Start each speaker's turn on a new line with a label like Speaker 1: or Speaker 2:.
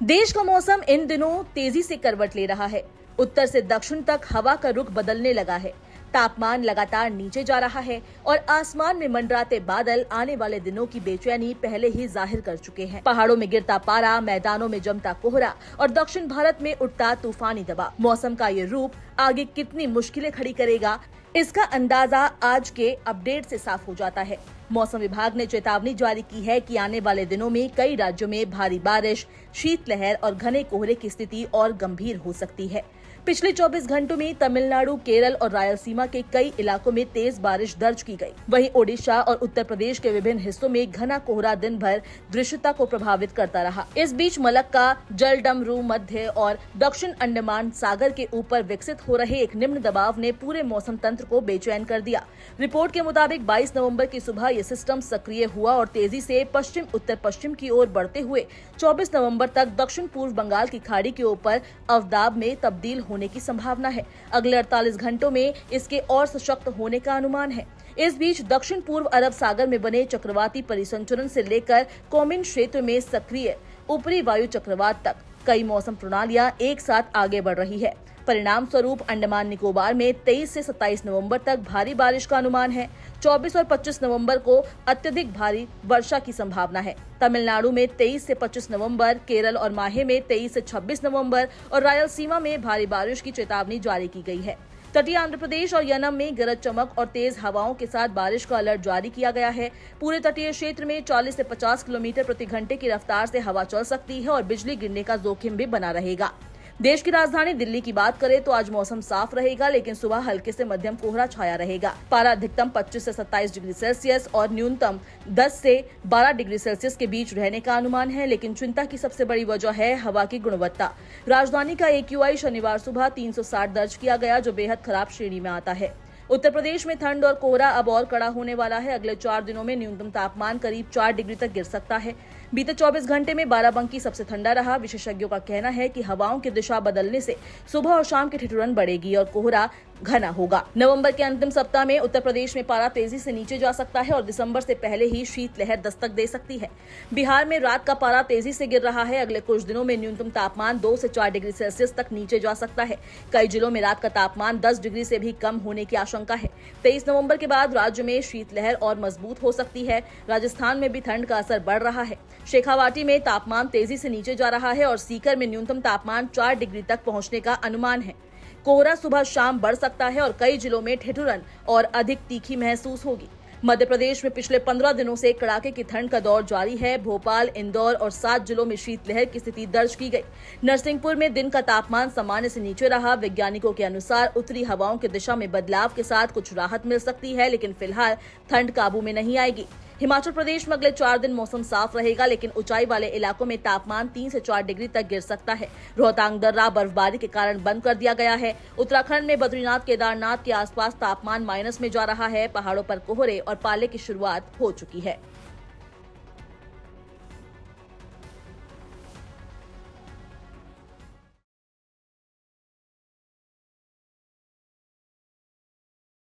Speaker 1: देश का मौसम इन दिनों तेजी से करवट ले रहा है। उत्तर से दक्षिण तक हवा का रुख बदलने लगा है। तापमान लगातार नीचे जा रहा है और आसमान में मंडराते बादल आने वाले दिनों की बेचैनी पहले ही जाहिर कर चुके हैं। पहाड़ों में गिरता पारा, मैदानों में जमता कोहरा और दक्षिण भारत में उठता तूफानी दबाव। मौसम का ये रूप आगे कितनी मुश्किलें खड़ी करेगा, इसका अंदाजा आज के अपडेट से साफ हो जाता है। मौसम विभाग ने चेतावनी जारी की है कि आने वाले दिनों में कई राज्यों में भारी बारिश, शीतलहर और घने कोहरे की स्थिति और गंभीर हो सकती है। पिछले 24 घंटों में तमिलनाडु, केरल और रायलसीमा के कई इलाकों में तेज बारिश दर्ज की गई। वहीं ओडिशा और उत्तर प्रदेश के विभिन्न हिस्सों में घना कोहरा दिन भर दृश्यता को प्रभावित करता रहा। इस बीच मलक्का, जलडमरू, मध्य और दक्षिण अंडमान सागर के ऊपर विकसित हो रहे एक निम्न दबाव ने पूरे मौसम तंत्र को बेचैन कर दिया। रिपोर्ट के मुताबिक 22 नवम्बर की सुबह ये सिस्टम सक्रिय हुआ और तेजी से पश्चिम उत्तर पश्चिम की ओर बढ़ते हुए 24 नवम्बर तक दक्षिण पूर्व बंगाल की खाड़ी के ऊपर अवदाब में तब्दील होने की संभावना है। अगले 48 घंटों में इसके और सशक्त होने का अनुमान है। इस बीच दक्षिण पूर्व अरब सागर में बने चक्रवाती परिसंचरण से लेकर कोमिन क्षेत्र में सक्रिय ऊपरी वायु चक्रवात तक कई मौसम प्रणालियां एक साथ आगे बढ़ रही है। परिणाम स्वरूप अंडमान निकोबार में 23 से 27 नवंबर तक भारी बारिश का अनुमान है। 24 और 25 नवंबर को अत्यधिक भारी वर्षा की संभावना है। तमिलनाडु में 23 से 25 नवंबर, केरल और माहे में 23 से 26 नवंबर और रायलसीमा में भारी बारिश की चेतावनी जारी की गई है। तटीय आंध्र प्रदेश और यनम में गरज चमक और तेज हवाओं के साथ बारिश का अलर्ट जारी किया गया है। पूरे तटीय क्षेत्र में 40 से 50 किलोमीटर प्रति घंटे की रफ्तार से हवा चल सकती है और बिजली गिरने का जोखिम भी बना रहेगा। देश की राजधानी दिल्ली की बात करें तो आज मौसम साफ रहेगा, लेकिन सुबह हल्के से मध्यम कोहरा छाया रहेगा। पारा अधिकतम 25 से 27 डिग्री सेल्सियस और न्यूनतम 10 से 12 डिग्री सेल्सियस के बीच रहने का अनुमान है। लेकिन चिंता की सबसे बड़ी वजह है हवा की गुणवत्ता। राजधानी का AQI शनिवार सुबह 360 दर्ज किया गया, जो बेहद खराब श्रेणी में आता है। उत्तर प्रदेश में ठंड और कोहरा अब और कड़ा होने वाला है। अगले 4 दिनों में न्यूनतम तापमान करीब 4 डिग्री तक गिर सकता है। बीते 24 घंटे में बाराबंकी सबसे ठंडा रहा। विशेषज्ञों का कहना है कि हवाओं की दिशा बदलने से सुबह और शाम की ठिठुरन बढ़ेगी और कोहरा घना होगा। नवंबर के अंतिम सप्ताह में उत्तर प्रदेश में पारा तेजी से नीचे जा सकता है और दिसंबर से पहले ही शीतलहर दस्तक दे सकती है। बिहार में रात का पारा तेजी से गिर रहा है। अगले कुछ दिनों में न्यूनतम तापमान 2 से 4 डिग्री सेल्सियस तक नीचे जा सकता है। कई जिलों में रात का तापमान 10 डिग्री से भी कम होने की आशंका है। 23 नवंबर के बाद राज्य में शीतलहर और मजबूत हो सकती है। राजस्थान में भी ठंड का असर बढ़ रहा है। शेखावाटी में तापमान तेजी से नीचे जा रहा है और सीकर में न्यूनतम तापमान 4 डिग्री तक पहुंचने का अनुमान है। कोहरा सुबह शाम बढ़ सकता है और कई जिलों में ठिठुरन और अधिक तीखी महसूस होगी। मध्य प्रदेश में पिछले 15 दिनों से कड़ाके की ठंड का दौर जारी है। भोपाल, इंदौर और 7 जिलों में शीतलहर की स्थिति दर्ज की गई। नरसिंहपुर में दिन का तापमान सामान्य से नीचे रहा। वैज्ञानिकों के अनुसार उत्तरी हवाओं की दिशा में बदलाव के साथ कुछ राहत मिल सकती है, लेकिन फिलहाल ठंड काबू में नहीं आएगी। हिमाचल प्रदेश में अगले 4 दिन मौसम साफ रहेगा, लेकिन ऊंचाई वाले इलाकों में तापमान 3 से 4 डिग्री तक गिर सकता है। रोहतांग दर्रा बर्फबारी के कारण बंद कर दिया गया है। उत्तराखंड में बद्रीनाथ, केदारनाथ के आसपास तापमान माइनस में जा रहा है। पहाड़ों पर कोहरे और पाले की शुरुआत हो चुकी है।